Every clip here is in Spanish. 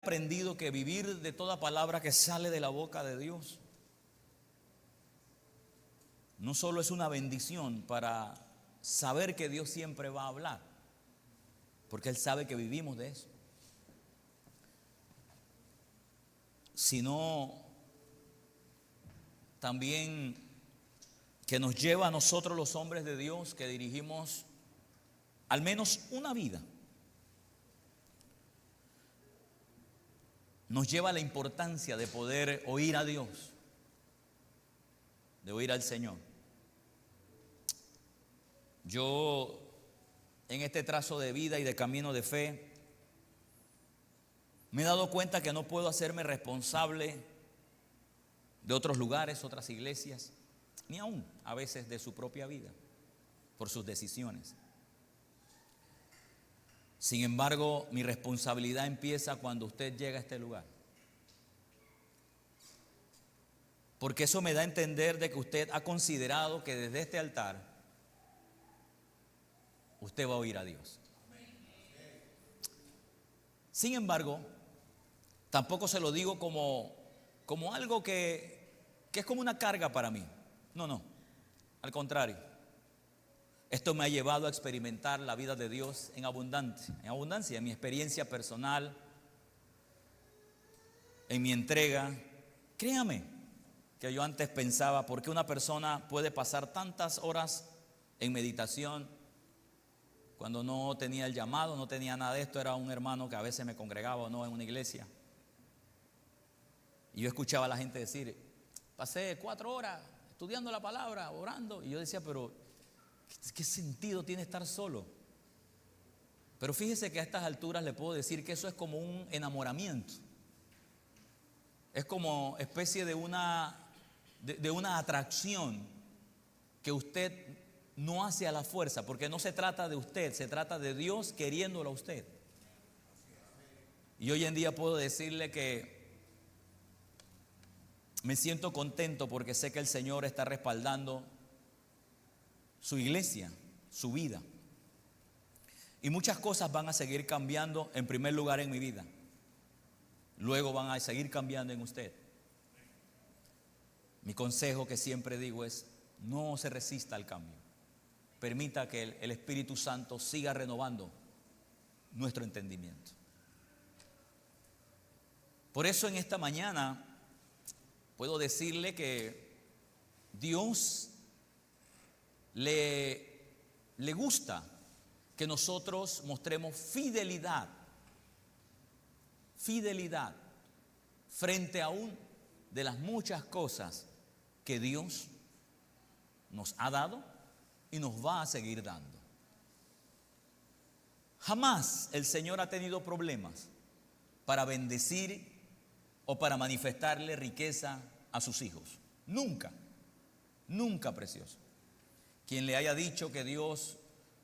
aprendido que vivir de toda palabra que sale de la boca de Dios no solo es una bendición para saber que Dios siempre va a hablar, porque Él sabe que vivimos de eso, sino también que nos lleva a nosotros los hombres de Dios que dirigimos al menos una vida. Nos lleva a la importancia de poder oír a Dios, de oír al Señor. Yo, en este trazo de vida y de camino de fe, me he dado cuenta que no puedo hacerme responsable de otros lugares, otras iglesias, ni aún a veces de su propia vida, por sus decisiones. Sin embargo, mi responsabilidad empieza cuando usted llega a este lugar. Porque eso me da a entender de que usted ha considerado que desde este altar usted va a oír a Dios. Sin embargo, tampoco se lo digo como algo que es como una carga para mí. No, al contrario. Esto me ha llevado a experimentar la vida de Dios en abundancia, en mi experiencia personal, en mi entrega. Créame que yo antes pensaba, ¿por qué una persona puede pasar tantas horas en meditación cuando no tenía el llamado, no tenía nada de esto? Era un hermano que a veces me congregaba o no en una iglesia. Y yo escuchaba a la gente decir, pasé 4 horas estudiando la palabra, orando. Y yo decía, pero ¿qué sentido tiene estar solo? Pero fíjese que a estas alturas le puedo decir que eso es como un enamoramiento. Es como especie de una atracción que usted no hace a la fuerza, porque no se trata de usted, se trata de Dios queriéndolo a usted. Y hoy en día puedo decirle que me siento contento porque sé que el Señor está respaldando su iglesia, su vida. Y muchas cosas van a seguir cambiando, en primer lugar en mi vida. Luego van a seguir cambiando en usted. Mi consejo que siempre digo es, no se resista al cambio. Permita que el Espíritu Santo siga renovando nuestro entendimiento. Por eso en esta mañana puedo decirle que Dios le gusta que nosotros mostremos fidelidad frente a una de las muchas cosas que Dios nos ha dado y nos va a seguir dando. Jamás el Señor ha tenido problemas para bendecir o para manifestarle riqueza a sus hijos. Nunca, precioso. Quien le haya dicho que Dios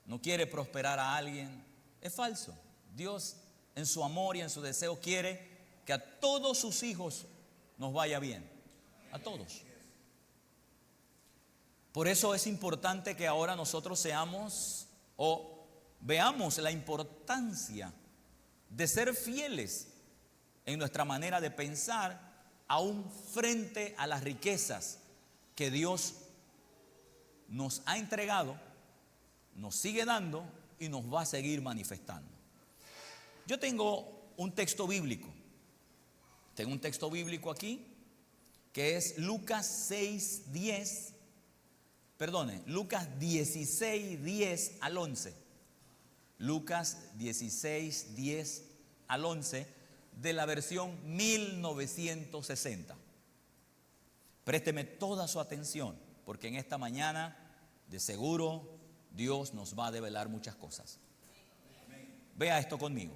no quiere prosperar a alguien, es falso. Dios en su amor y en su deseo quiere que a todos sus hijos nos vaya bien. A todos. Por eso es importante que ahora nosotros seamos o veamos la importancia de ser fieles en nuestra manera de pensar, aún frente a las riquezas que Dios nos ha entregado, nos sigue dando y nos va a seguir manifestando. Yo tengo un texto bíblico. Tengo un texto bíblico aquí que es Lucas 16, 10 al 11. Lucas 16, 10 al 11 de la versión 1960. Présteme toda su atención, porque en esta mañana de seguro Dios nos va a develar muchas cosas. Vea esto conmigo.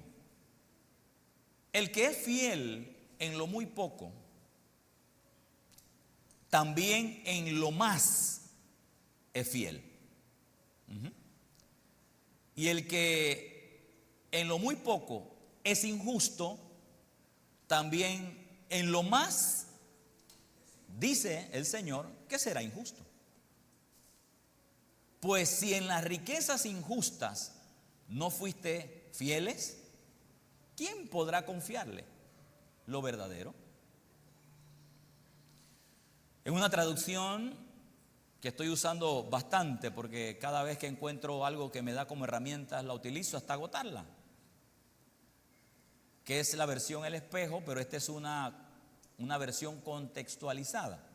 El que es fiel en lo muy poco, también en lo más es fiel. Y el que en lo muy poco es injusto, también en lo más, dice el Señor, que será injusto. Pues si en las riquezas injustas no fuiste fieles, ¿quién podrá confiarle lo verdadero. En una traducción que estoy usando bastante, porque cada vez que encuentro algo que me da como herramientas, la utilizo hasta agotarla, que es la versión El Espejo, pero esta es una versión contextualizada.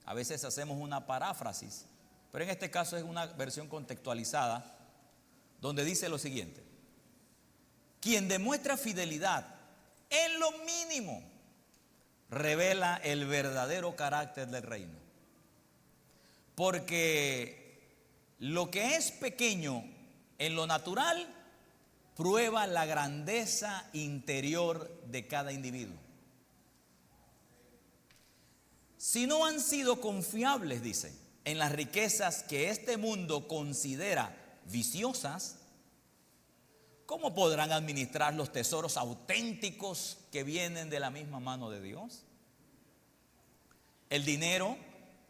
A veces hacemos una paráfrasis, pero en este caso es una versión contextualizada, donde dice lo siguiente: quien demuestra fidelidad en lo mínimo revela el verdadero carácter del reino. Porque lo que es pequeño en lo natural prueba la grandeza interior de cada individuo. Si no han sido confiables, dice, en las riquezas que este mundo considera viciosas, ¿cómo podrán administrar los tesoros auténticos que vienen de la misma mano de Dios? El dinero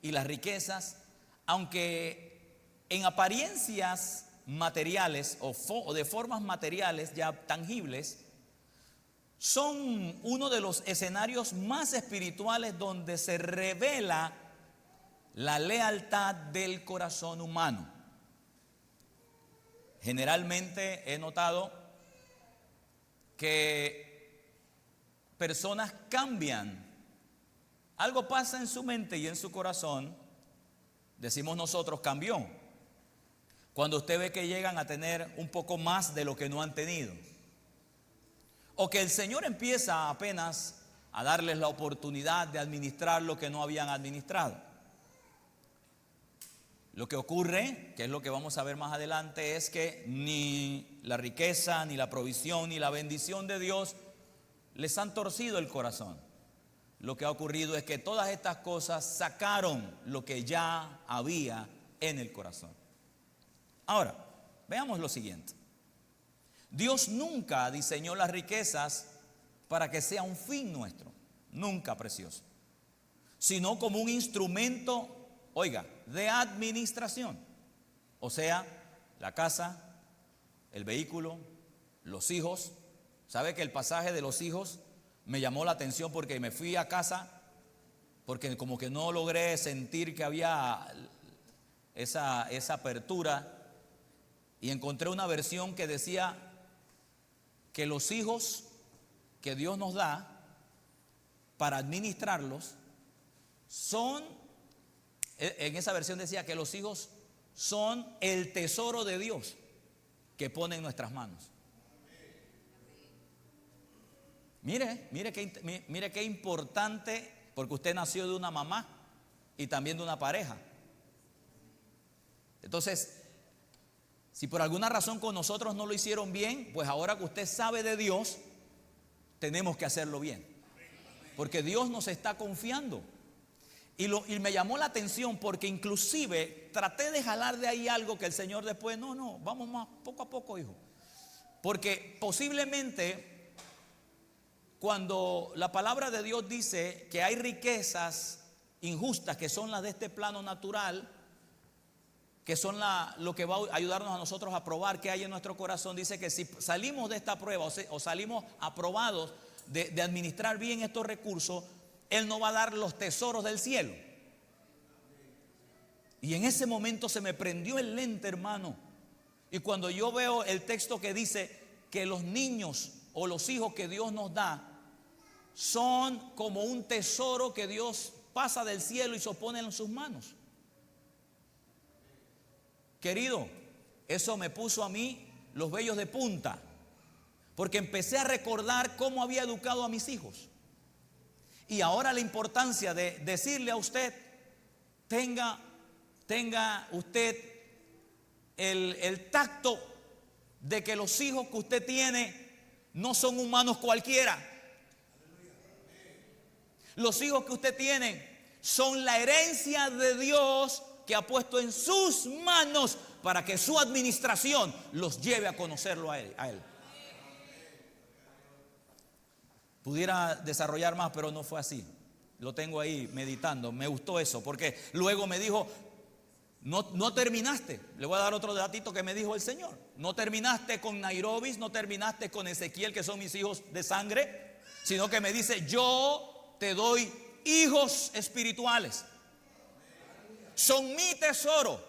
y las riquezas, aunque en apariencias materiales o de formas materiales ya tangibles, son uno de los escenarios más espirituales donde se revela la lealtad del corazón humano. Generalmente he notado que personas cambian. Algo pasa en su mente y en su corazón, decimos nosotros, cambió. Cuando usted ve que llegan a tener un poco más de lo que no han tenido. O que el Señor empieza apenas a darles la oportunidad de administrar lo que no habían administrado. Lo que ocurre, que es lo que vamos a ver más adelante, es que ni la riqueza, ni la provisión, ni la bendición de Dios les han torcido el corazón. Lo que ha ocurrido es que todas estas cosas sacaron lo que ya había en el corazón. Ahora, veamos lo siguiente. Dios nunca diseñó las riquezas para que sea un fin nuestro, nunca, precioso, sino como un instrumento, oiga, de administración. O sea, la casa, el vehículo, los hijos. ¿Sabe que el pasaje de los hijos me llamó la atención porque me fui a casa, porque como que no logré sentir que había esa apertura, y encontré una versión que decía que los hijos que Dios nos da para administrarlos son, en esa versión decía que los hijos son el tesoro de Dios que pone en nuestras manos. Mire qué importante, porque usted nació de una mamá y también de una pareja. Entonces, si por alguna razón con nosotros no lo hicieron bien, pues ahora que usted sabe de Dios, tenemos que hacerlo bien. Porque Dios nos está confiando. Y me llamó la atención porque inclusive traté de jalar de ahí algo que el Señor después, no, vamos más poco a poco, hijo. Porque posiblemente cuando la palabra de Dios dice que hay riquezas injustas que son las de este plano natural, que son lo que va a ayudarnos a nosotros a probar qué hay en nuestro corazón, dice que si salimos de esta prueba o salimos aprobados de administrar bien estos recursos, Él nos va a dar los tesoros del cielo. Y en ese momento se me prendió el lente, hermano. Y cuando yo veo el texto que dice que los niños o los hijos que Dios nos da son como un tesoro que Dios pasa del cielo y se pone en sus manos. Querido, eso me puso a mí los vellos de punta, porque empecé a recordar cómo había educado a mis hijos. Y ahora la importancia de decirle a usted, tenga usted el tacto de que los hijos que usted tiene no son humanos cualquiera. Los hijos que usted tiene son la herencia de Dios que ha puesto en sus manos para que su administración los lleve a conocerlo a él. Pudiera desarrollar más, pero no fue así. Lo tengo ahí meditando. Me gustó eso, porque luego me dijo, No terminaste. Le voy a dar otro datito que me dijo el Señor. No terminaste con Nairobi, no terminaste con Ezequiel, que son mis hijos de sangre, sino que me dice: yo te doy hijos espirituales. Son mi tesoro.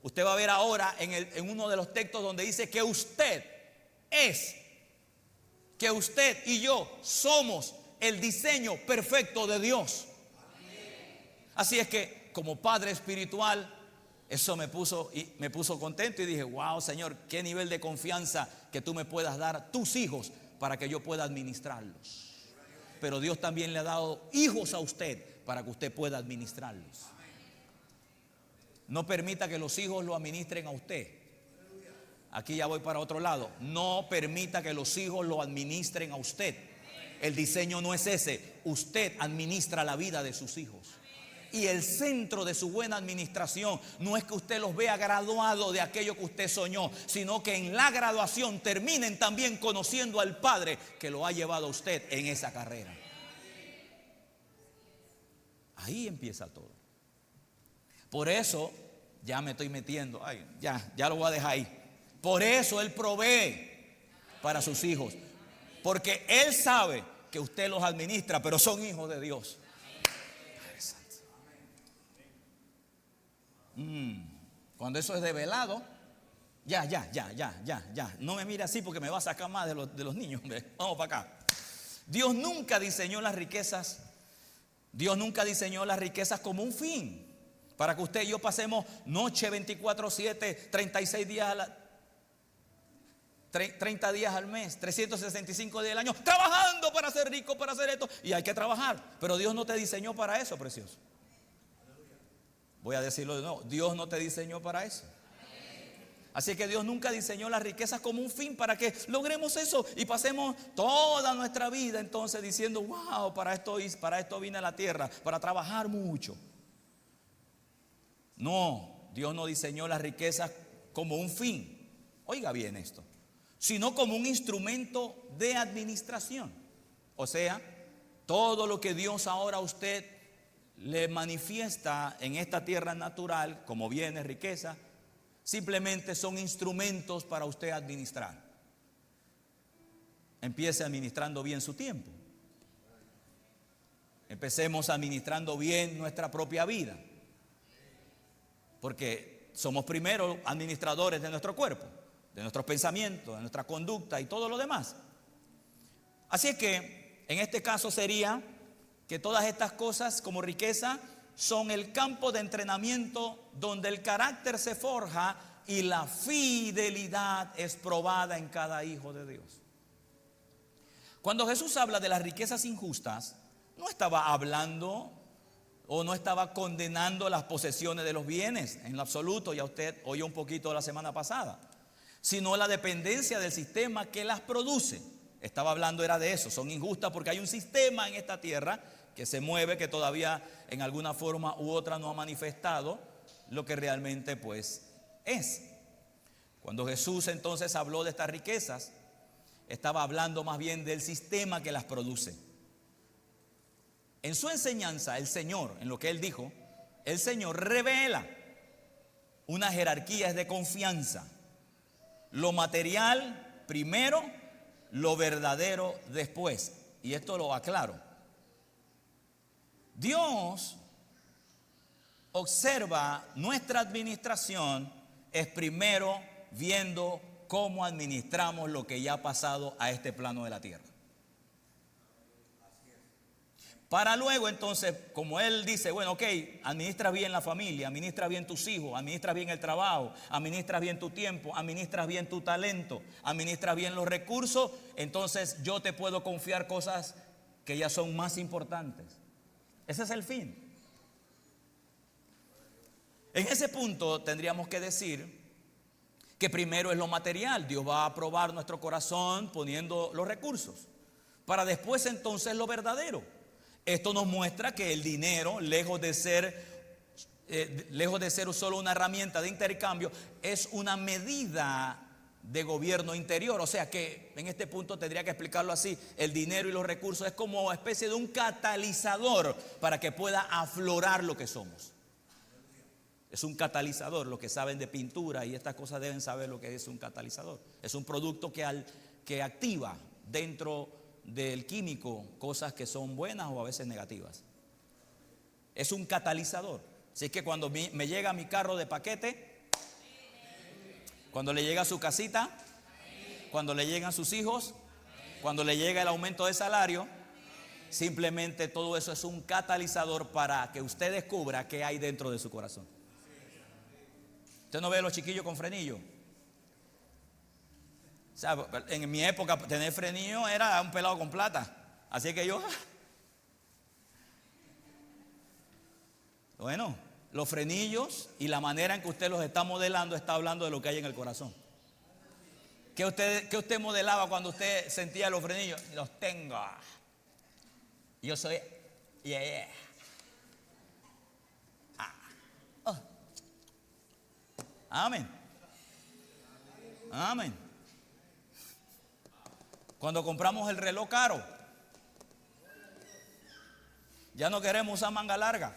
Usted va a ver ahora en uno de los textos donde dice que usted y yo somos el diseño perfecto de Dios. Así es que como padre espiritual, eso me puso contento y dije: wow, Señor, qué nivel de confianza que tú me puedas dar a tus hijos para que yo pueda administrarlos. Pero Dios también le ha dado hijos a usted para que usted pueda administrarlos. No permita que los hijos lo administren a usted. Aquí ya voy para otro lado. No permita que los hijos lo administren a usted. El diseño no es ese. Usted administra la vida de sus hijos. Y el centro de su buena administración no es que usted los vea graduados de aquello que usted soñó, sino que en la graduación terminen también conociendo al Padre que lo ha llevado a usted en esa carrera. Ahí empieza todo. Por eso, ya me estoy metiendo, ya lo voy a dejar ahí. Por eso Él provee para sus hijos, porque Él sabe que usted los administra, pero son hijos de Dios. Cuando eso es develado, ya. No me mire así porque me va a sacar más de los niños. Vamos para acá. Dios nunca diseñó las riquezas como un fin, para que usted y yo pasemos noche 24/7, 36 días 30 días al mes, 365 días al año, trabajando para ser rico, para hacer esto. Y hay que trabajar, pero Dios no te diseñó para eso, precioso. Voy a decirlo de nuevo: Dios no te diseñó para eso. Así que Dios nunca diseñó las riquezas como un fin para que logremos eso y pasemos toda nuestra vida entonces diciendo: wow, para esto vine a la tierra, para trabajar mucho. No, Dios no diseñó las riquezas como un fin, oiga bien esto, sino como un instrumento de administración. O sea, todo lo que Dios ahora a usted le manifiesta en esta tierra natural como bienes, riqueza, simplemente son instrumentos para usted administrar. Empiece administrando bien su tiempo. Empecemos administrando bien nuestra propia vida, porque somos primero administradores de nuestro cuerpo, de nuestros pensamientos, de nuestra conducta y todo lo demás. Así es que en este caso sería que todas estas cosas como riqueza son el campo de entrenamiento donde el carácter se forja y la fidelidad es probada en cada hijo de Dios. Cuando Jesús habla de las riquezas injustas, no estaba hablando o no estaba condenando las posesiones de los bienes en lo absoluto, ya usted oyó un poquito la semana pasada, sino la dependencia del sistema que las produce. Estaba hablando era de eso, son injustas porque hay un sistema en esta tierra que se mueve, que todavía en alguna forma u otra no ha manifestado lo que realmente pues es. Cuando Jesús entonces habló de estas riquezas, estaba hablando más bien del sistema que las produce. En su enseñanza, el Señor, en lo que Él dijo, el Señor revela una jerarquía de confianza. Lo material primero, lo verdadero después. Y esto lo aclaro. Dios observa nuestra administración es primero viendo cómo administramos lo que ya ha pasado a este plano de la tierra. Para luego entonces, como Él dice, bueno, ok, administra bien la familia, administra bien tus hijos, administra bien el trabajo, administra bien tu tiempo, administra bien tu talento, administra bien los recursos, entonces yo te puedo confiar cosas que ya son más importantes. Ese es el fin. En ese punto tendríamos que decir que primero es lo material. Dios va a probar nuestro corazón poniendo los recursos, para después entonces lo verdadero. Esto nos muestra que el dinero, lejos de ser solo una herramienta de intercambio, es una medida de gobierno interior. O sea que en este punto tendría que explicarlo así: el dinero y los recursos es como una especie de un catalizador para que pueda aflorar lo que somos. Es un catalizador. Los que saben de pintura y estas cosas deben saber lo que es un catalizador. Es un producto que activa dentro del químico cosas que son buenas o a veces negativas. Es un catalizador. Así que cuando me llega mi carro de paquete, cuando le llega a su casita, cuando le llegan sus hijos, cuando le llega el aumento de salario, simplemente todo eso es un catalizador para que usted descubra qué hay dentro de su corazón. Usted no ve a los chiquillos con frenillo. O sea, en mi época tener frenillo era un pelado con plata. Así que yo, bueno, los frenillos y la manera en que usted los está modelando está hablando de lo que hay en el corazón. ¿Qué usted modelaba cuando usted sentía los frenillos? Los tengo. Yo soy, yeah. Amén. Amén. Cuando compramos el reloj caro, ya no queremos usar manga larga.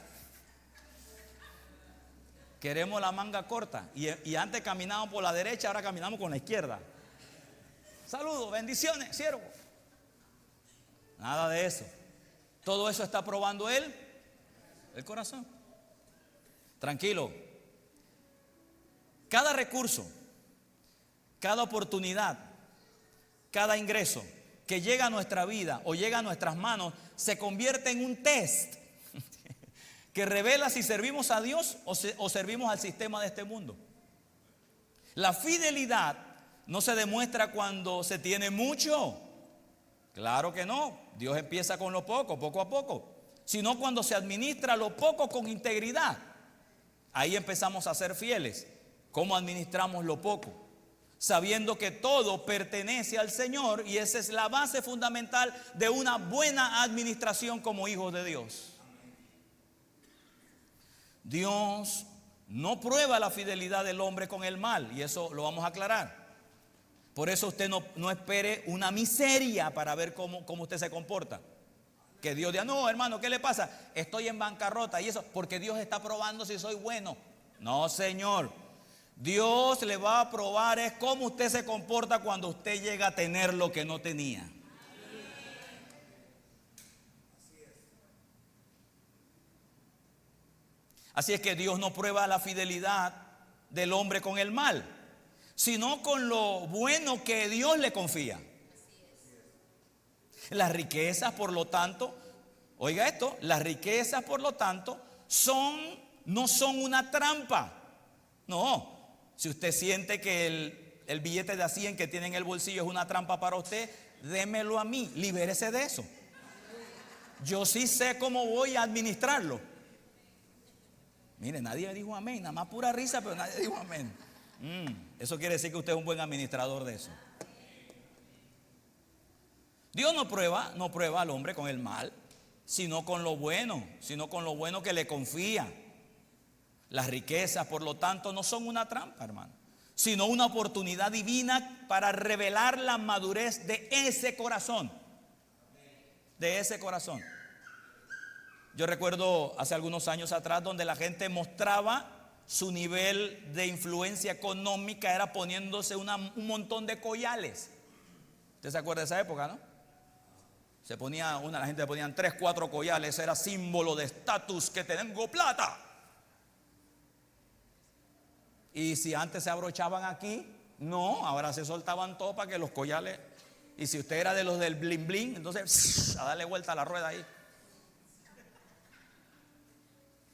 Queremos la manga corta. Y antes caminábamos por la derecha, ahora caminamos con la izquierda. Saludos, bendiciones, siervo. Nada de eso. Todo eso está probando el corazón. Tranquilo. Cada recurso, cada oportunidad, cada ingreso que llega a nuestra vida o llega a nuestras manos se convierte en un test que revela si servimos a Dios o servimos al sistema de este mundo. La fidelidad no se demuestra cuando se tiene mucho. Claro que no. Dios empieza con lo poco, poco a poco. Sino cuando se administra lo poco con integridad. Ahí empezamos a ser fieles. ¿Cómo administramos lo poco? Sabiendo que todo pertenece al Señor, y esa es la base fundamental de una buena administración como hijos de Dios. Dios no prueba la fidelidad del hombre con el mal, y eso lo vamos a aclarar. Por eso usted no espere una miseria para ver cómo usted se comporta. Que Dios diga, no, hermano, ¿qué le pasa? Estoy en bancarrota, y eso porque Dios está probando si soy bueno. No, Señor. Dios le va a probar es cómo usted se comporta cuando usted llega a tener lo que no tenía. Así es que Dios no prueba la fidelidad del hombre con el mal, sino con lo bueno que Dios le confía. Las riquezas, por lo tanto, oiga esto, las riquezas, por lo tanto, no son una trampa. No. Si usted siente que el billete de a 100 que tiene en el bolsillo es una trampa para usted, démelo a mí, libérese de eso. Yo sí sé cómo voy a administrarlo. Mire, nadie dijo amén, nada más pura risa, pero nadie dijo amén. Eso quiere decir que usted es un buen administrador de eso. Dios no prueba al hombre con el mal, sino con lo bueno que le confía. Las riquezas, por lo tanto, no son una trampa, hermano, sino una oportunidad divina para revelar la madurez de ese corazón. De ese corazón. Yo recuerdo hace algunos años atrás donde la gente mostraba su nivel de influencia económica, era poniéndose un montón de collares. ¿Usted se acuerda de esa época, no? La gente le ponían 3, 4 collares, era símbolo de estatus, que tengo plata. Y si antes se abrochaban aquí, no, ahora se soltaban todo para que los collares. Y si usted era de los del bling bling, entonces a darle vuelta a la rueda ahí.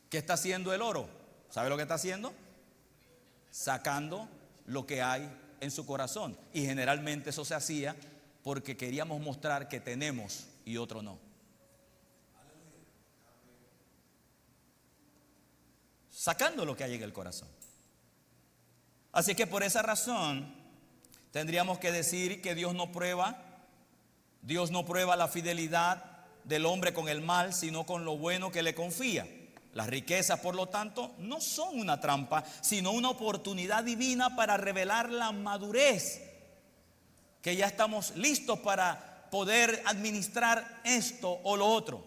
¿Qué está haciendo el oro? ¿Sabe lo que está haciendo? Sacando lo que hay en su corazón. Y generalmente eso se hacía porque queríamos mostrar que tenemos y otro no. Sacando lo que hay en el corazón. Así que por esa razón tendríamos que decir que Dios no prueba la fidelidad del hombre con el mal, sino con lo bueno que le confía. Las riquezas, por lo tanto, no son una trampa, sino una oportunidad divina para revelar la madurez, que ya estamos listos para poder administrar esto o lo otro.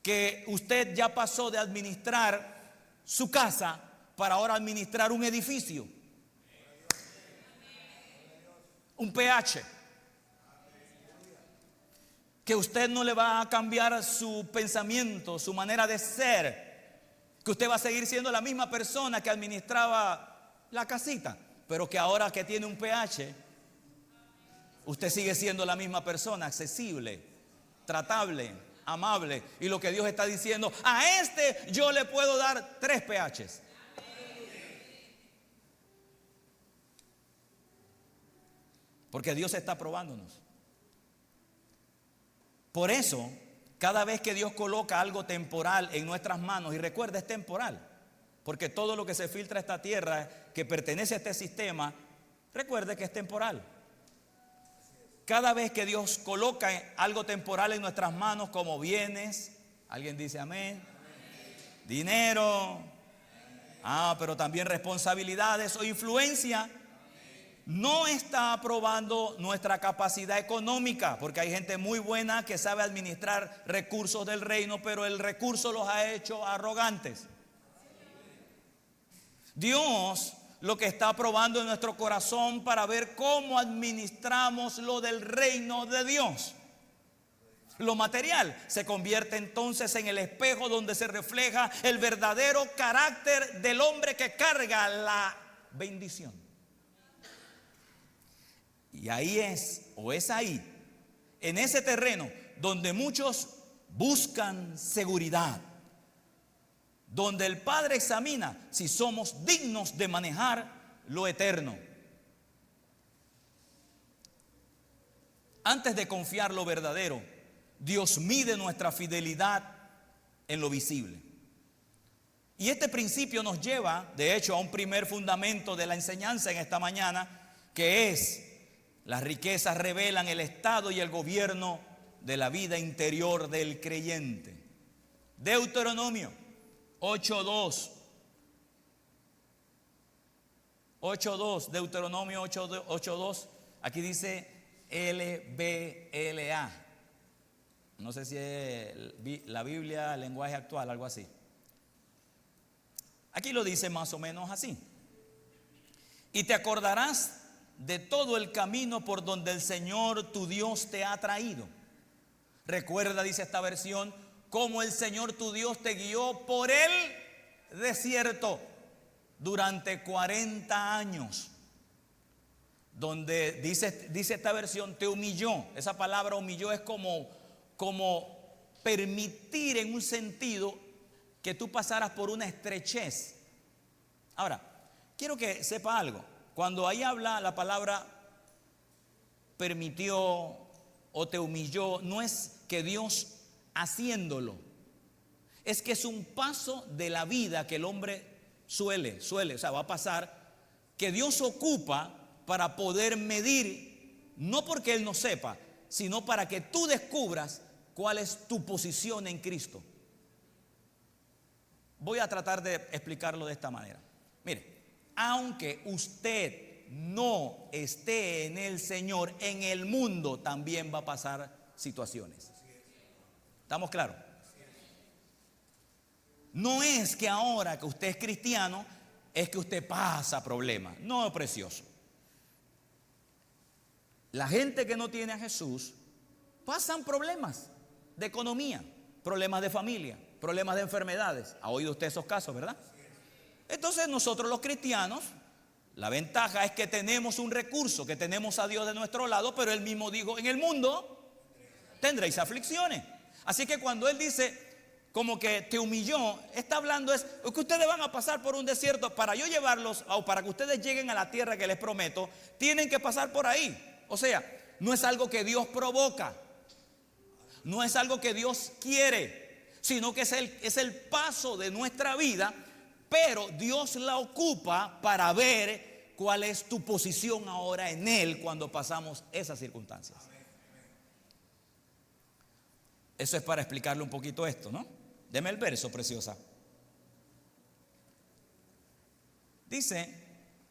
Que usted ya pasó de administrar su casa para ahora administrar un edificio, un PH. Que usted no le va a cambiar su pensamiento, su manera de ser, que usted va a seguir siendo la misma persona que administraba la casita, pero que ahora que tiene un PH, usted sigue siendo la misma persona, accesible, tratable, amable. Y lo que Dios está diciendo, a este yo le puedo dar 3 PHs. Porque Dios está probándonos. Por eso, cada vez que Dios coloca algo temporal en nuestras manos, y recuerda, es temporal, porque todo lo que se filtra a esta tierra, que pertenece a este sistema, recuerde que es temporal. Cada vez que Dios coloca algo temporal en nuestras manos, como bienes, alguien dice amén, dinero, pero también responsabilidades o influencia, no está aprobando nuestra capacidad económica, porque hay gente muy buena que sabe administrar recursos del reino, pero el recurso los ha hecho arrogantes. Dios lo que está aprobando en nuestro corazón para ver cómo administramos lo del reino de Dios. Lo material se convierte entonces en el espejo donde se refleja el verdadero carácter del hombre que carga la bendición. Y ahí es ahí, en ese terreno, donde muchos buscan seguridad, donde el Padre examina si somos dignos de manejar lo eterno. Antes de confiar lo verdadero, Dios mide nuestra fidelidad en lo visible. Y este principio nos lleva, de hecho, a un primer fundamento de la enseñanza en esta mañana, que es: las riquezas revelan el estado y el gobierno de la vida interior del creyente. Deuteronomio 8:2. 8:2, Deuteronomio 8:2. Aquí dice LBLA. No sé si es la Biblia, el lenguaje actual, algo así. Aquí lo dice más o menos así: y te acordarás de todo el camino por donde el Señor tu Dios te ha traído. Recuerda, dice esta versión, cómo el Señor tu Dios te guió por el desierto durante 40 años. Donde dice esta versión, te humilló. Esa palabra humilló es como permitir en un sentido que tú pasaras por una estrechez. Ahora, quiero que sepa algo. Cuando ahí habla la palabra permitió o te humilló, no es que Dios haciéndolo, es que es un paso de la vida que el hombre suele, o sea, va a pasar, que Dios ocupa para poder medir, no porque Él no sepa, sino para que tú descubras cuál es tu posición en Cristo. Voy a tratar de explicarlo de esta manera. Mire, aunque usted no esté en el Señor, en el mundo también va a pasar situaciones. ¿Estamos claros? No es que ahora que usted es cristiano es que usted pasa problemas. No, precioso. La gente que no tiene a Jesús pasan problemas de economía, problemas de familia, problemas de enfermedades. ¿Ha oído usted esos casos, verdad? Entonces nosotros los cristianos, la ventaja es que tenemos un recurso, que tenemos a Dios de nuestro lado, pero Él mismo dijo, en el mundo tendréis aflicciones. Así que cuando Él dice como que te humilló, está hablando es que ustedes van a pasar por un desierto. Para yo llevarlos, o para que ustedes lleguen a la tierra que les prometo, tienen que pasar por ahí. O sea, no es algo que Dios provoca, no es algo que Dios quiere, sino que es el paso de nuestra vida. Pero Dios la ocupa para ver cuál es tu posición ahora en Él cuando pasamos esas circunstancias. Eso es para explicarle un poquito esto, ¿no? Deme el verso, preciosa. Dice,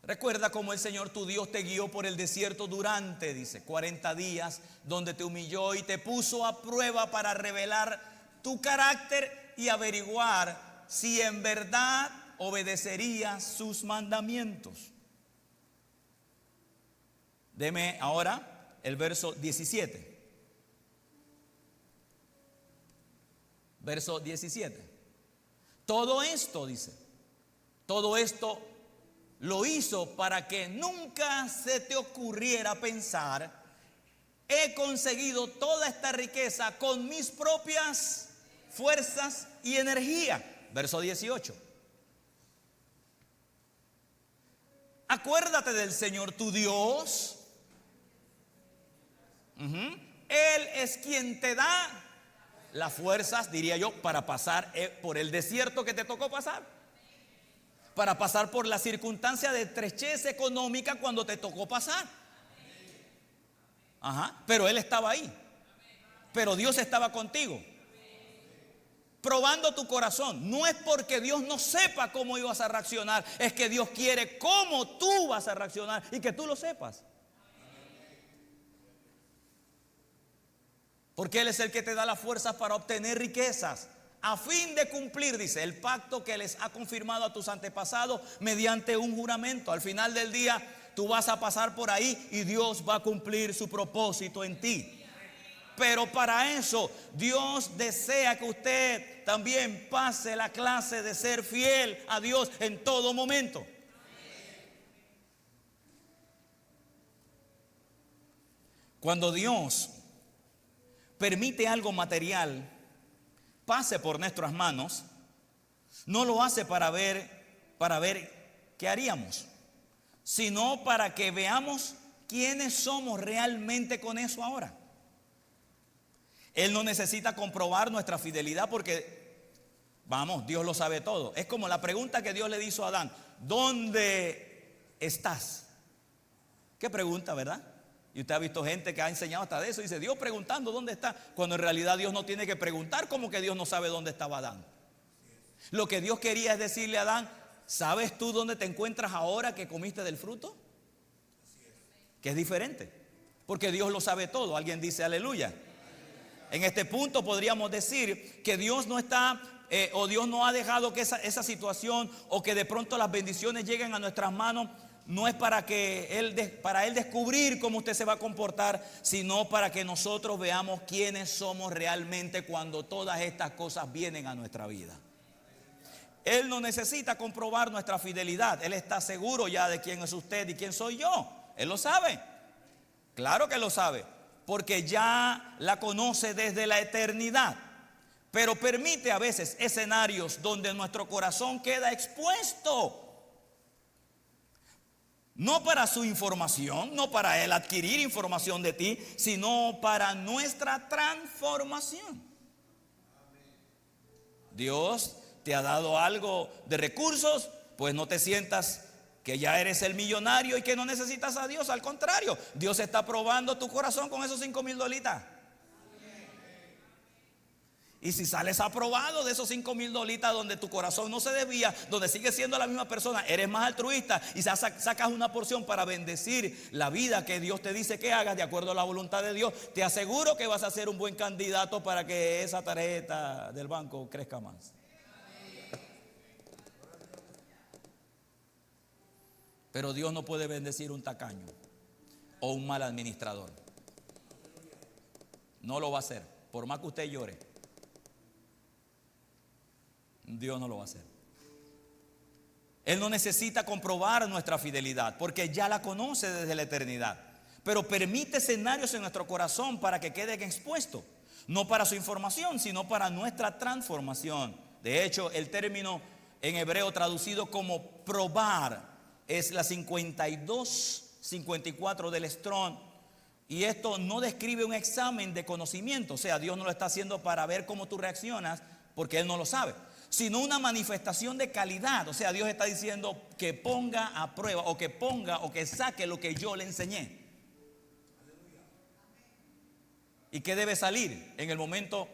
recuerda cómo el Señor tu Dios te guió por el desierto durante, dice, 40 días, donde te humilló y te puso a prueba para revelar tu carácter y averiguar si en verdad obedecería sus mandamientos. Deme ahora el verso 17. Verso 17. Todo esto, dice, todo esto lo hizo para que nunca se te ocurriera pensar: he conseguido toda esta riqueza con mis propias fuerzas y energía. Verso 18. Acuérdate del Señor tu Dios. Él es quien te da las fuerzas, diría yo, para pasar por el desierto que te tocó pasar, para pasar por la circunstancia de estrechez económica cuando te tocó pasar. Pero Él estaba ahí, pero Dios estaba contigo, probando tu corazón. No es porque Dios no sepa cómo ibas a reaccionar, es que Dios quiere cómo tú vas a reaccionar y que tú lo sepas. Porque Él es el que te da las fuerzas para obtener riquezas, a fin de cumplir, dice, el pacto que les ha confirmado a tus antepasados mediante un juramento. Al final del día, tú vas a pasar por ahí y Dios va a cumplir su propósito en ti. Pero para eso, Dios desea que usted también pase la clase de ser fiel a Dios en todo momento. Cuando Dios permite algo material pase por nuestras manos, no lo hace para ver qué haríamos, sino para que veamos quiénes somos realmente con eso ahora. Él no necesita comprobar nuestra fidelidad porque, vamos, Dios lo sabe todo. Es como la pregunta que Dios le hizo a Adán: ¿dónde estás? ¿Qué pregunta, verdad? Y usted ha visto gente que ha enseñado hasta de eso. Dice: Dios preguntando dónde está, cuando en realidad Dios no tiene que preguntar, como que Dios no sabe dónde estaba Adán. Lo que Dios quería es decirle a Adán: ¿sabes tú dónde te encuentras ahora que comiste del fruto? Que es diferente, porque Dios lo sabe todo. Alguien dice aleluya. En este punto podríamos decir que Dios no está o Dios no ha dejado que esa situación, o que de pronto las bendiciones lleguen a nuestras manos, no es para Él descubrir cómo usted se va a comportar, sino para que nosotros veamos quiénes somos realmente cuando todas estas cosas vienen a nuestra vida. Él no necesita comprobar nuestra fidelidad. Él está seguro ya de quién es usted y quién soy yo. Él lo sabe. Claro que lo sabe, porque ya la conoce desde la eternidad. Pero permite a veces escenarios donde nuestro corazón queda expuesto. No para su información, no para Él adquirir información de ti, sino para nuestra transformación. Dios te ha dado algo de recursos, pues no te sientas que ya eres el millonario y que no necesitas a Dios. Al contrario, Dios está probando tu corazón con esos $5,000. Y si sales aprobado de esos $5,000, donde tu corazón no se desvía, donde sigues siendo la misma persona, eres más altruista y sacas una porción para bendecir la vida que Dios te dice que hagas de acuerdo a la voluntad de Dios, te aseguro que vas a ser un buen candidato para que esa tarjeta del banco crezca más. Pero Dios no puede bendecir un tacaño o un mal administrador. No lo va a hacer, por más que usted llore. Dios no lo va a hacer. Él no necesita comprobar nuestra fidelidad, porque ya la conoce desde la eternidad. Pero permite escenarios en nuestro corazón para que queden expuestos, no para su información, sino para nuestra transformación. De hecho, el término en hebreo traducido como probar es la 52-54 del Strong. Y esto no describe un examen de conocimiento. O sea, Dios no lo está haciendo para ver cómo tú reaccionas, porque Él no lo sabe, sino una manifestación de calidad. O sea, Dios está diciendo que ponga a prueba, o que ponga, o que saque lo que yo le enseñé. ¿Y qué debe salir en el momento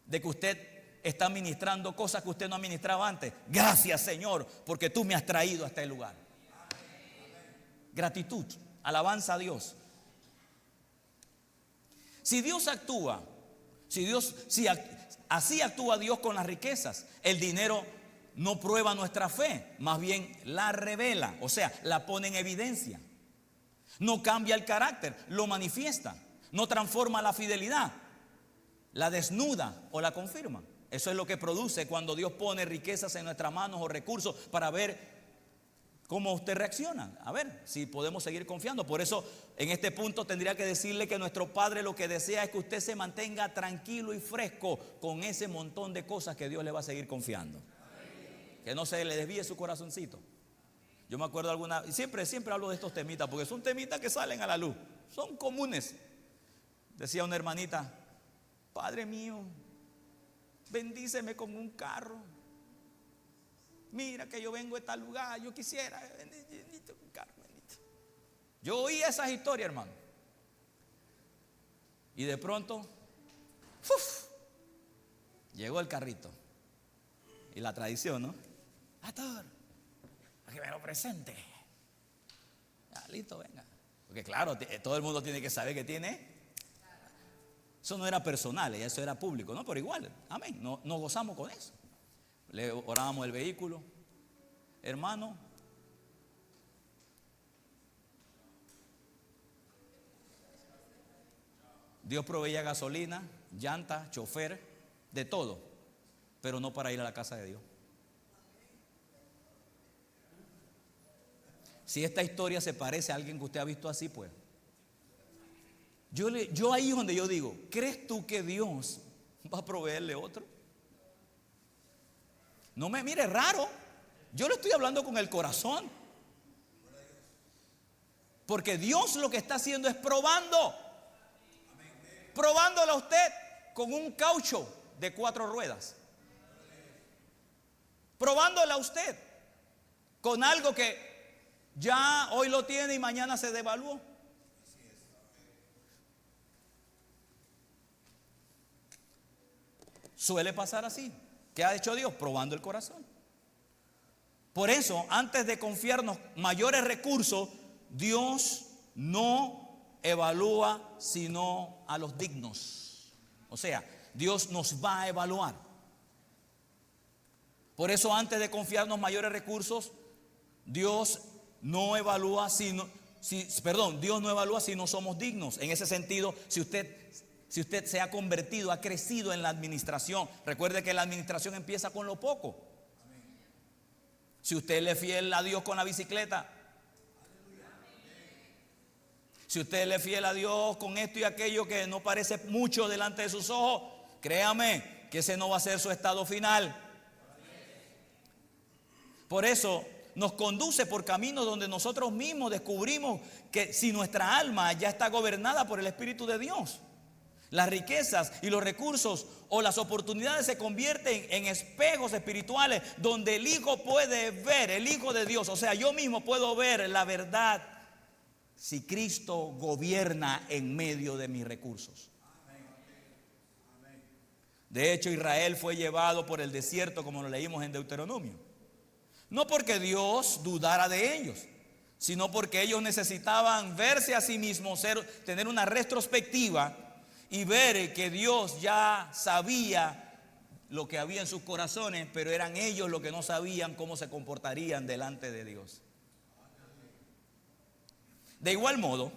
de que usted está ministrando cosas que usted no administraba antes? Gracias, Señor, porque tú me has traído a este lugar. Gratitud, alabanza a Dios. Si Dios actúa, si así actúa Dios con las riquezas, el dinero no prueba nuestra fe, más bien la revela, o sea, la pone en evidencia. No cambia el carácter, lo manifiesta. No transforma la fidelidad, la desnuda o la confirma. Eso es lo que produce cuando Dios pone riquezas en nuestras manos o recursos para ver cómo usted reacciona, a ver si podemos seguir confiando. Por eso en este punto tendría que decirle que nuestro Padre lo que desea es que usted se mantenga tranquilo y fresco con ese montón de cosas que Dios le va a seguir confiando. Que no se le desvíe su corazoncito. Yo me acuerdo alguna, y siempre hablo de estos temitas porque son temitas que salen a la luz, son comunes. Decía una hermanita: Padre mío, bendíceme con un carro. Mira que yo vengo de tal lugar, yo quisiera un carro bendito. Yo oí esas historias, hermano. Y de pronto, ¡fuf!, llegó el carrito. Y la tradición, ¿no? Pastor, para que me lo presente. Ah, listo, venga. Porque claro, todo el mundo tiene que saber que tiene. Eso no era personal, eso era público, ¿no? Pero igual, amén, nos gozamos con eso. Le orábamos el vehículo. Hermano, Dios proveía gasolina, llanta, chofer, de todo, pero no para ir a la casa de Dios. Si esta historia se parece a alguien que usted ha visto así, pues yo ahí es donde yo digo: ¿crees tú que Dios va a proveerle otro? No me mire raro, yo le estoy hablando con el corazón. Porque Dios lo que está haciendo es probándola a usted con un caucho de 4 ruedas. Probándola a usted con algo que ya hoy lo tiene y mañana se devaluó. Suele pasar así. ¿Qué ha hecho Dios? Probando el corazón. Por eso, antes de confiarnos mayores recursos, Dios no evalúa sino a los dignos. O sea, Dios nos va a evaluar. Por eso, antes de confiarnos mayores recursos, Dios no evalúa Dios no evalúa si no somos dignos. En ese sentido, si usted se ha convertido, ha crecido en la administración, recuerde que la administración empieza con lo poco. Si usted le es fiel a Dios con la bicicleta, si usted le es fiel a Dios con esto y aquello que no parece mucho delante de sus ojos, créame que ese no va a ser su estado final. Por eso nos conduce por caminos donde nosotros mismos descubrimos que si nuestra alma ya está gobernada por el Espíritu de Dios, las riquezas y los recursos o las oportunidades se convierten en espejos espirituales donde el Hijo puede ver, el Hijo de Dios, o sea, yo mismo puedo ver la verdad si Cristo gobierna en medio de mis recursos. De hecho, Israel fue llevado por el desierto, como lo leímos en Deuteronomio. No porque Dios dudara de ellos, sino porque ellos necesitaban verse a sí mismos, tener una retrospectiva y ver que Dios ya sabía lo que había en sus corazones, pero eran ellos los que no sabían cómo se comportarían delante de Dios. De igual modo,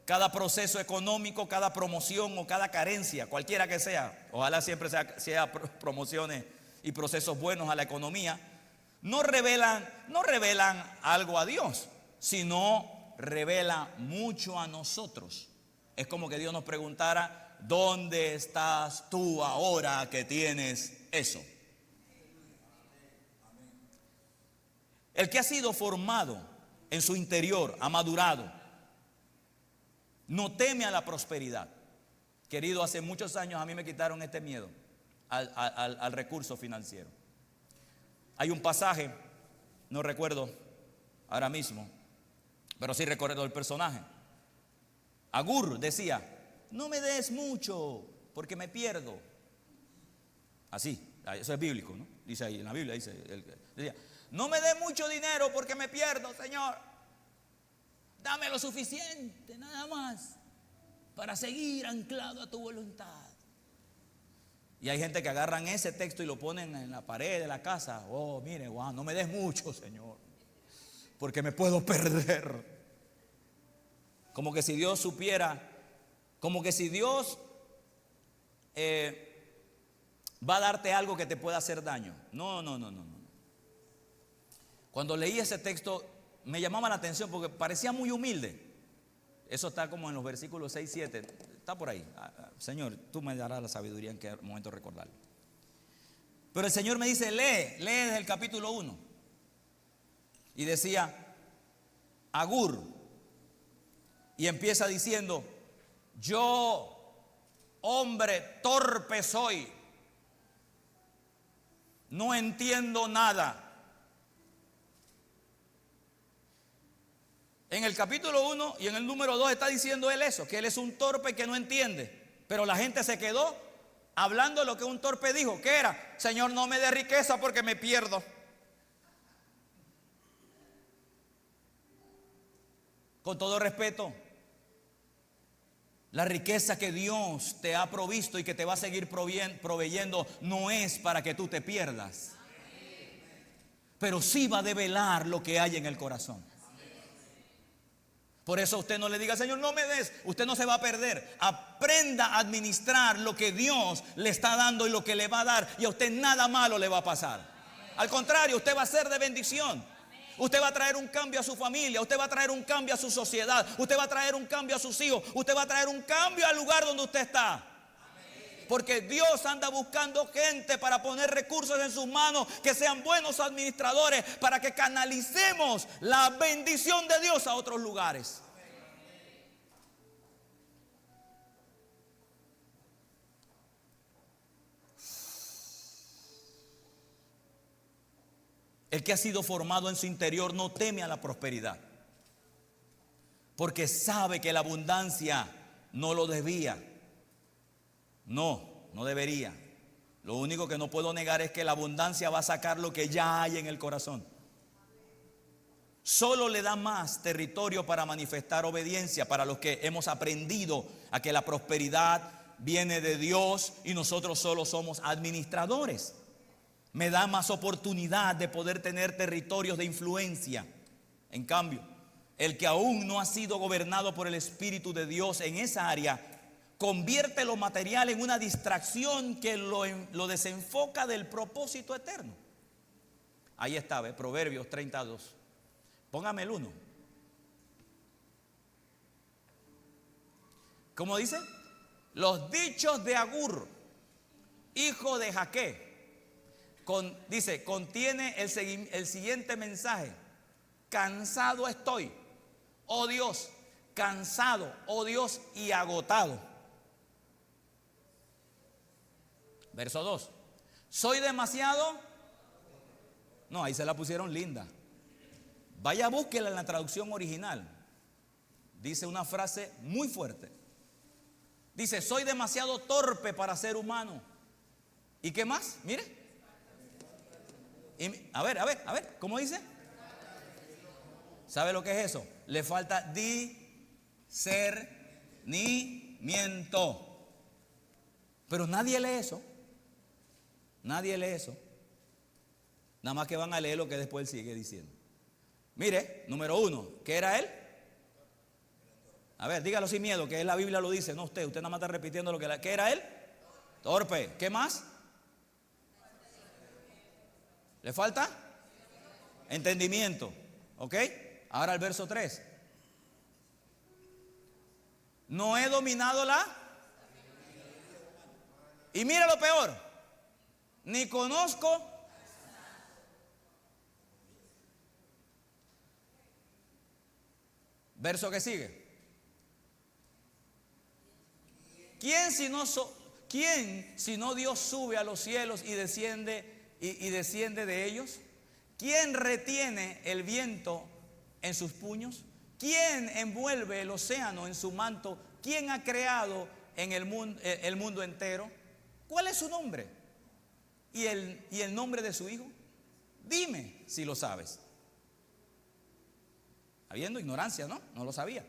cada proceso económico, cada promoción o cada carencia, cualquiera que sea, ojalá siempre sea promociones y procesos buenos a la economía, no revelan algo a Dios, sino revela mucho a nosotros. Es como que Dios nos preguntara: ¿dónde estás tú ahora que tienes eso? El que ha sido formado en su interior, ha madurado, no teme a la prosperidad. Querido, hace muchos años a mí me quitaron este miedo al recurso financiero. Hay un pasaje, no recuerdo ahora mismo, pero sí recuerdo el personaje. Agur decía: no me des mucho porque me pierdo. Así, eso es bíblico, ¿no? Dice ahí en la Biblia, decía: no me des mucho dinero porque me pierdo, Señor. Dame lo suficiente, nada más, para seguir anclado a tu voluntad. Y hay gente que agarran ese texto y lo ponen en la pared de la casa. Oh, mire, wow, no me des mucho, Señor, porque me puedo perder. Como que si Dios supiera, como que si Dios va a darte algo que te pueda hacer daño. No. Cuando leí ese texto me llamaba la atención porque parecía muy humilde. Eso está como en los versículos 6, 7. Está por ahí. Señor, tú me darás la sabiduría en qué momento recordarlo. Pero el Señor me dice, lee desde el capítulo 1. Y decía, Agur. Y empieza diciendo, yo, hombre torpe soy, no entiendo nada. En el capítulo 1 y en el número 2 está diciendo él eso, que él es un torpe que no entiende. Pero la gente se quedó hablando lo que un torpe dijo. ¿Qué era? Señor, no me dé riqueza porque me pierdo. Con todo respeto, la riqueza que Dios te ha provisto y que te va a seguir proveyendo no es para que tú te pierdas, pero sí va a develar lo que hay en el corazón. Por eso usted no le diga, Señor, no me des. Usted no se va a perder. Aprenda a administrar lo que Dios le está dando y lo que le va a dar, y a usted nada malo le va a pasar. Al contrario, usted va a ser de bendición. Usted va a traer un cambio a su familia. Usted va a traer un cambio a su sociedad. Usted va a traer un cambio a sus hijos. Usted va a traer un cambio al lugar donde usted está. Porque Dios anda buscando gente para poner recursos en sus manos, que sean buenos administradores, para que canalicemos la bendición de Dios a otros lugares. El que ha sido formado en su interior no teme a la prosperidad, porque sabe que la abundancia no lo desvía. No debería. Lo único que no puedo negar es que la abundancia va a sacar lo que ya hay en el corazón. Solo le da más territorio para manifestar obediencia para los que hemos aprendido a que la prosperidad viene de Dios y nosotros solo somos administradores. Me da más oportunidad de poder tener territorios de influencia. En cambio, el que aún no ha sido gobernado por el Espíritu de Dios en esa área, convierte lo material en una distracción que lo desenfoca del propósito eterno. Ahí está, ¿ve? Proverbios 32. Póngame el 1. ¿Cómo dice? Los dichos de Agur, hijo de Jaque, dice, contiene el siguiente mensaje. Cansado estoy, oh Dios, cansado, oh Dios, y agotado. Verso 2. Soy demasiado. No, ahí se la pusieron linda. Vaya, búsquela en la traducción original. Dice una frase muy fuerte. Dice, soy demasiado torpe para ser humano. ¿Y qué más? Mire. A ver, ¿cómo dice? ¿Sabe lo que es eso? Le falta discernimiento. Pero nadie lee eso. Nadie lee eso. Nada más que van a leer lo que después él sigue diciendo. Mire, número 1, ¿qué era él? A ver, dígalo sin miedo, que la Biblia lo dice, no usted nada más está repitiendo lo que ¿qué era él? Torpe. ¿Qué más? ¿Le falta? Entendimiento. ¿Ok? Ahora el verso 3. No he dominado la. Y mira lo peor. Ni conozco. Verso que sigue. ¿Quién si no Dios sube a los cielos y desciende de ellos? ¿Quién retiene el viento en sus puños? ¿Quién envuelve el océano en su manto? ¿Quién ha creado en el mundo entero? ¿Cuál es su nombre? ¿Y el nombre de su hijo? Dime si lo sabes. Habiendo ignorancia, ¿no? No lo sabía.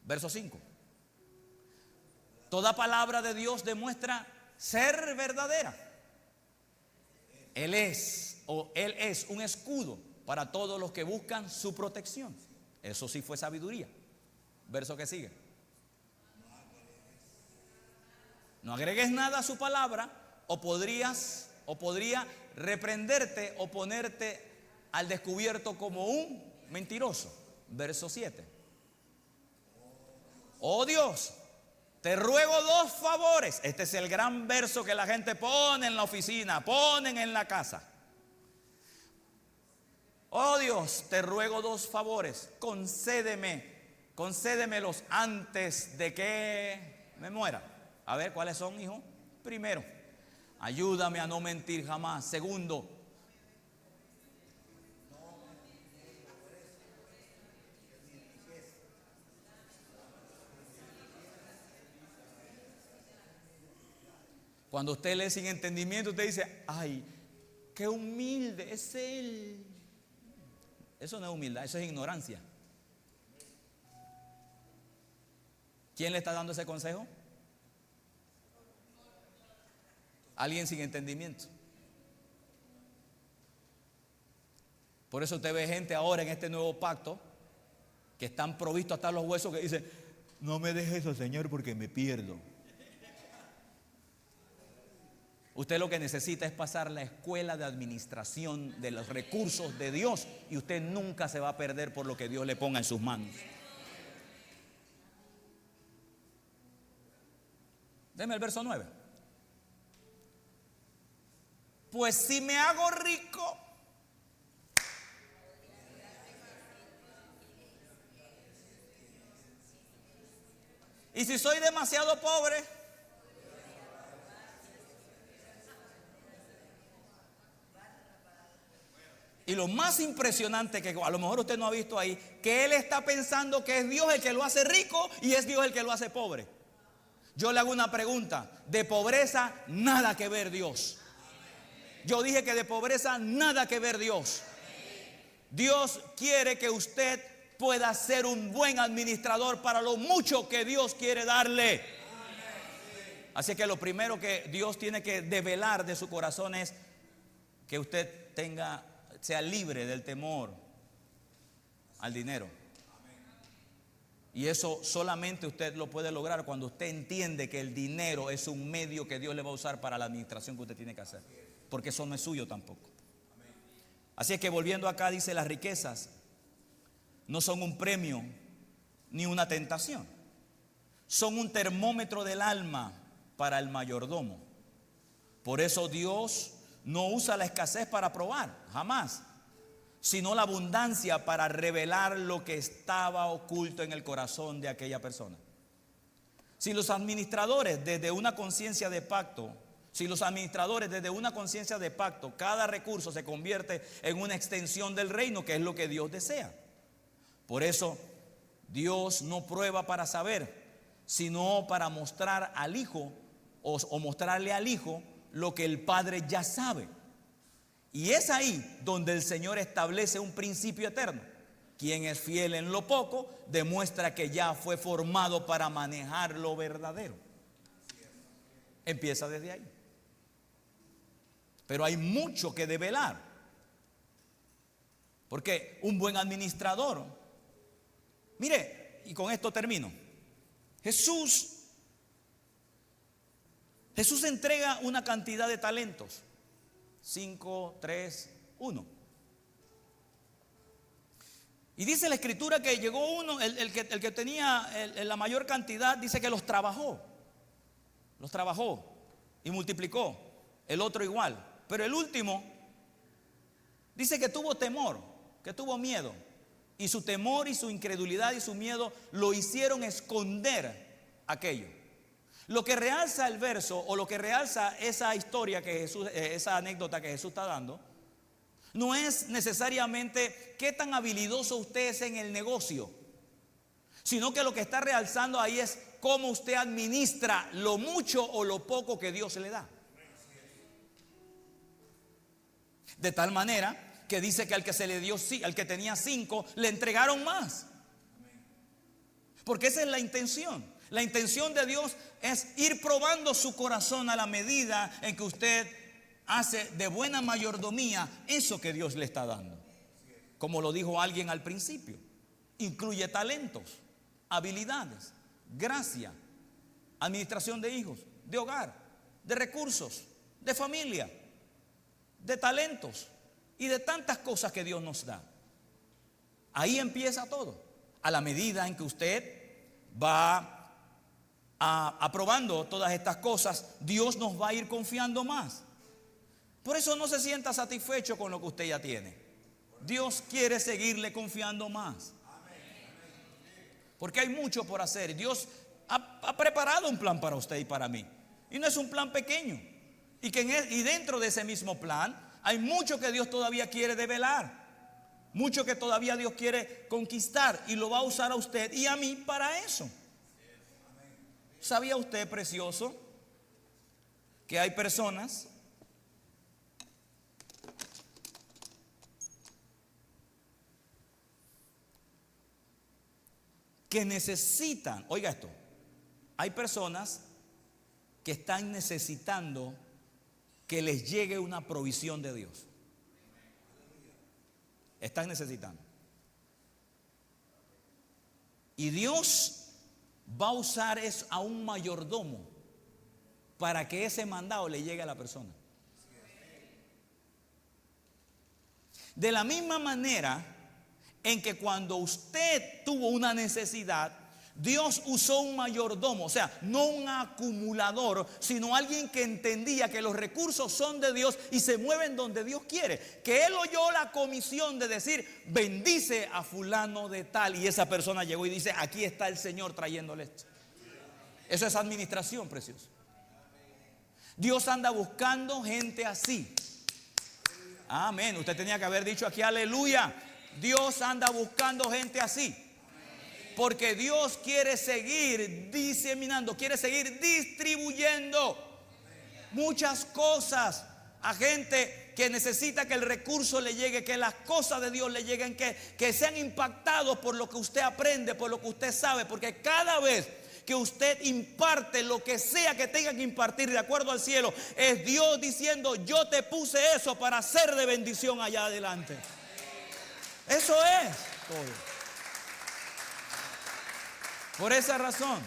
Verso 5. Toda palabra de Dios demuestra ser verdadera. Él es un escudo para todos los que buscan su protección. Eso sí fue sabiduría. Verso que sigue. No agregues nada a su palabra, o podría reprenderte o ponerte al descubierto como un mentiroso. Verso 7. Oh Dios, te ruego dos favores. Este es el gran verso que la gente pone en la oficina, ponen en la casa. Oh Dios, te ruego dos favores. Concédemelos antes de que me muera. A ver, ¿cuáles son, hijo? Primero, ayúdame a no mentir jamás. Segundo, cuando usted lee sin entendimiento, usted dice, ay, qué humilde es él. Eso no es humildad, eso es ignorancia. ¿Quién le está dando ese consejo? Alguien sin entendimiento. Por eso usted ve gente ahora en este nuevo pacto que están provistos hasta los huesos, que dicen, no me dejes eso, Señor, porque me pierdo. Usted lo que necesita es pasar la escuela de administración de los recursos de Dios, y usted nunca se va a perder por lo que Dios le ponga en sus manos. Deme el verso 9. Pues si me hago rico y si soy demasiado pobre, y lo más impresionante, que a lo mejor usted no ha visto ahí, que él está pensando que es Dios el que lo hace rico y es Dios el que lo hace pobre. Yo le hago una pregunta: de pobreza nada que ver Dios. Yo dije que de pobreza nada que ver Dios. Dios quiere que usted pueda ser un buen administrador para lo mucho que Dios quiere darle. Así que lo primero que Dios tiene que develar de su corazón es que usted sea libre del temor al dinero. Y eso solamente usted lo puede lograr cuando usted entiende que el dinero es un medio que Dios le va a usar para la administración que usted tiene que hacer, porque eso no es suyo tampoco. Así es que, volviendo acá, dice: las riquezas no son un premio ni una tentación, son un termómetro del alma para el mayordomo. Por eso Dios no usa la escasez para probar, jamás, sino la abundancia para revelar lo que estaba oculto en el corazón de aquella persona. Si los administradores desde una conciencia de pacto, cada recurso se convierte en una extensión del reino, que es lo que Dios desea. Por eso Dios no prueba para saber, sino para mostrar al Hijo o mostrarle al Hijo lo que el Padre ya sabe. Y es ahí donde el Señor establece un principio eterno. Quien es fiel en lo poco demuestra que ya fue formado para manejar lo verdadero. Empieza desde ahí. Pero hay mucho que develar, porque un buen administrador, mire, y con esto termino. Jesús entrega una cantidad de talentos: 5, 3, 1. Y dice la Escritura que llegó uno, el que tenía la mayor cantidad, dice que los trabajó y multiplicó. El otro igual. Pero el último dice que tuvo temor, que tuvo miedo. Y su temor y su incredulidad y su miedo lo hicieron esconder aquello. Lo que realza el verso, o lo que realza esa historia que Jesús, esa anécdota que Jesús está dando, no es necesariamente qué tan habilidoso usted es en el negocio, sino que lo que está realzando ahí es cómo usted administra lo mucho o lo poco que Dios le da. De tal manera que dice que al que se le dio, al que tenía 5, le entregaron más. Porque esa es la intención. La intención de Dios es ir probando su corazón a la medida en que usted hace de buena mayordomía eso que Dios le está dando. Como lo dijo alguien al principio, incluye talentos, habilidades, gracia, administración de hijos, de hogar, de recursos, de familia, de talentos y de tantas cosas que Dios nos da. Ahí empieza todo. A la medida en que usted va aprobando todas estas cosas, Dios nos va a ir confiando más. Por eso no se sienta satisfecho con lo que usted ya tiene. Dios quiere seguirle confiando más. Porque hay mucho por hacer. Dios ha preparado un plan para usted y para mí. Y no es un plan pequeño. Y dentro de ese mismo plan hay mucho que Dios todavía quiere develar. Mucho que todavía Dios quiere conquistar. Y lo va a usar a usted y a mí para eso. ¿Sabía usted, precioso, que hay personas que necesitan, oiga esto, hay personas que están necesitando que les llegue una provisión de Dios? Están necesitando. Y Dios va a usar eso a un mayordomo para que ese mandado le llegue a la persona. De la misma manera en que cuando usted tuvo una necesidad, Dios usó un mayordomo, o sea, no un acumulador, sino alguien que entendía que los recursos son de Dios y se mueven donde Dios quiere. Que él oyó la comisión de decir, bendice a fulano de tal, y esa persona llegó y dice, aquí está el Señor trayéndole esto. Eso es administración, precioso. Dios anda buscando gente así. Amén. Usted tenía que haber dicho aquí aleluya. Dios anda buscando gente así. Porque Dios quiere seguir diseminando, quiere seguir distribuyendo muchas cosas a gente que necesita que el recurso le llegue, que las cosas de Dios le lleguen, que sean impactados por lo que usted aprende, por lo que usted sabe. Porque cada vez que usted imparte lo que sea que tenga que impartir de acuerdo al cielo, es Dios diciendo, yo te puse eso para ser de bendición allá adelante. Eso es todo. Por esa razón